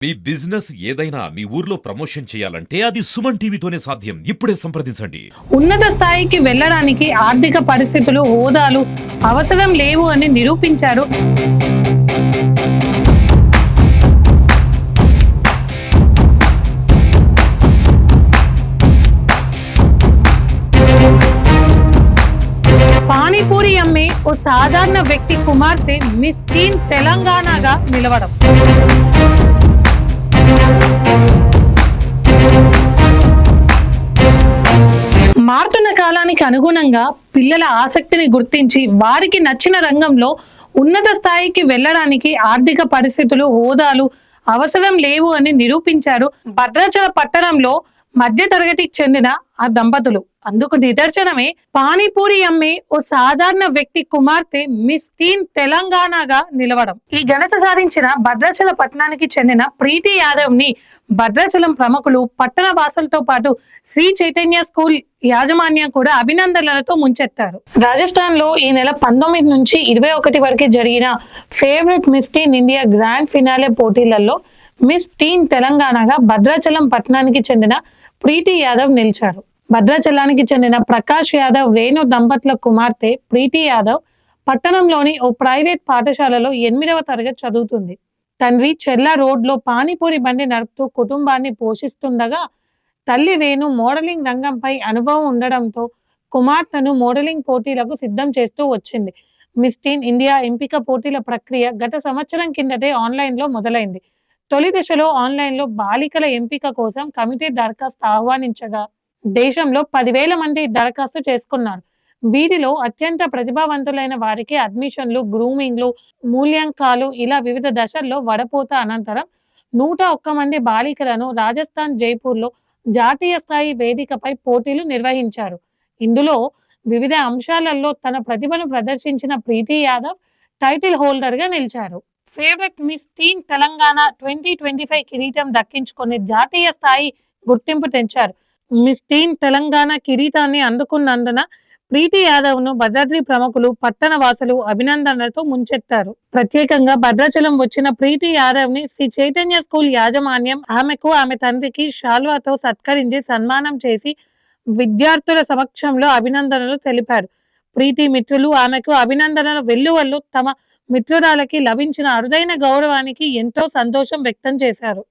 మీ business ఏదైనా మీ ఊర్లో promotion చేయాలంటే అది సుమన్ టీవీతోనే సాధ్యం. ఇప్పుడే సంప్రదించండి. ఉన్నత స్థాయికి వెళ్ళడానికి ఆర్థిక పరిస్థితులు, హోదాలు అవసరం లేవు అని నిరూపించారు. పానీపూరి అమ్మే ఓ సాధారణ వ్యక్తి కుమార్తె మిస్ టీన్ తెలంగాణగా నిలవడం. మారుతున్న కాలానికి అనుగుణంగా పిల్లల ఆసక్తిని గుర్తించి వారికి నచ్చిన రంగంలో ఉన్నత స్థాయికి వెళ్ళడానికి ఆర్థిక పరిస్థితులు, హోదాలు అవసరం లేవు అని నిరూపించారు భద్రాచల పట్టణంలో మధ్య తరగతికి చెందిన ఆ దంపతులు. అందుకు నిదర్శనమే పానీపూరి అమ్మే ఓ సాధారణ వ్యక్తి కుమార్తె మిస్ టీన్ తెలంగాణగా నిలవడం. ఈ ఘనత సాధించిన భద్రాచల పట్టణానికి చెందిన ప్రీతి యాదవ్ ని భద్రాచలం ప్రముఖులు, పట్టణ వాసులతో పాటు శ్రీ చైతన్య స్కూల్ యాజమాన్యం కూడా అభినందనలతో ముంచెత్తారు. రాజస్థాన్ లో ఈ నెల 19 నుంచి 21 వరకు జరిగిన ఫేవరెట్ మిస్ టీన్ ఇండియా గ్రాండ్ ఫినాలే పోటీలలో మిస్ టీన్ తెలంగాణగా భద్రాచలం పట్టణానికి చెందిన ప్రీతి యాదవ్ నిలిచారు. భద్రాచలానికి చెందిన ప్రకాష్ యాదవ్, రేణు దంపతుల కుమార్తె ప్రీతి యాదవ్ పట్టణంలోని ఓ ప్రైవేట్ పాఠశాలలో 8వ తరగతి చదువుతుంది. తండ్రి చెర్ల రోడ్లో పానీపూరి బండి నడుపుతూ కుటుంబాన్ని పోషిస్తుండగా తల్లి రేణు మోడలింగ్ రంగంపై అనుభవం ఉండడంతో కుమార్తెను మోడలింగ్ పోటీలకు సిద్ధం చేస్తూ వచ్చింది. మిస్ టీన్ ఇండియా ఎంపిక పోటీల ప్రక్రియ గత సంవత్సరం కిందటే ఆన్లైన్లో మొదలైంది. తొలి దశలో ఆన్లైన్లో బాలికల ఎంపిక కోసం కమిటీ దరఖాస్తు ఆహ్వానించగా దేశంలో 10,000 మంది దరఖాస్తు చేసుకున్నారు. వీరిలో అత్యంత ప్రతిభావంతులైన వారికి అడ్మిషన్లు, గ్రూమింగ్లు, మూల్యాంకాలు ఇలా వివిధ దశల్లో వడపోత అనంతరం 101 మంది బాలికలను రాజస్థాన్ జైపూర్లో జాతీయ స్థాయి వేదికపై పోటీలు నిర్వహించారు. ఇందులో వివిధ అంశాలలో తన ప్రతిభను ప్రదర్శించిన ప్రీతి యాదవ్ టైటిల్ హోల్డర్గా నిలిచారు. ఫేవరెట్ మిస్ టీన్ తెలంగాణ 2025 కిరీటం దక్కించుకొని జాతీయ స్థాయి గుర్తింపు తెచ్చారు. మిస్ టీన్ తెలంగాణ కిరీటాన్ని అందుకున్నందున ప్రీతి యాదవ్ ను భద్రాద్రి ప్రముఖులు, పట్టణ వాసులు అభినందనలతో ముంచెత్తారు. ప్రత్యేకంగా భద్రాచలం వచ్చిన ప్రీతి యాదవ్ ని శ్రీ చైతన్య స్కూల్ యాజమాన్యం ఆమెకు, ఆమె తండ్రికి శాల్వాతో సత్కరించి సన్మానం చేసి విద్యార్థుల సమక్షంలో అభినందనలు తెలిపారు. ప్రీతి మిత్రులు ఆమెకు అభినందనల వెల్లువల్లో తమ మిత్రురాలకి లభించిన అరుదైన గౌరవానికి ఎంతో సంతోషం వ్యక్తం చేశారు.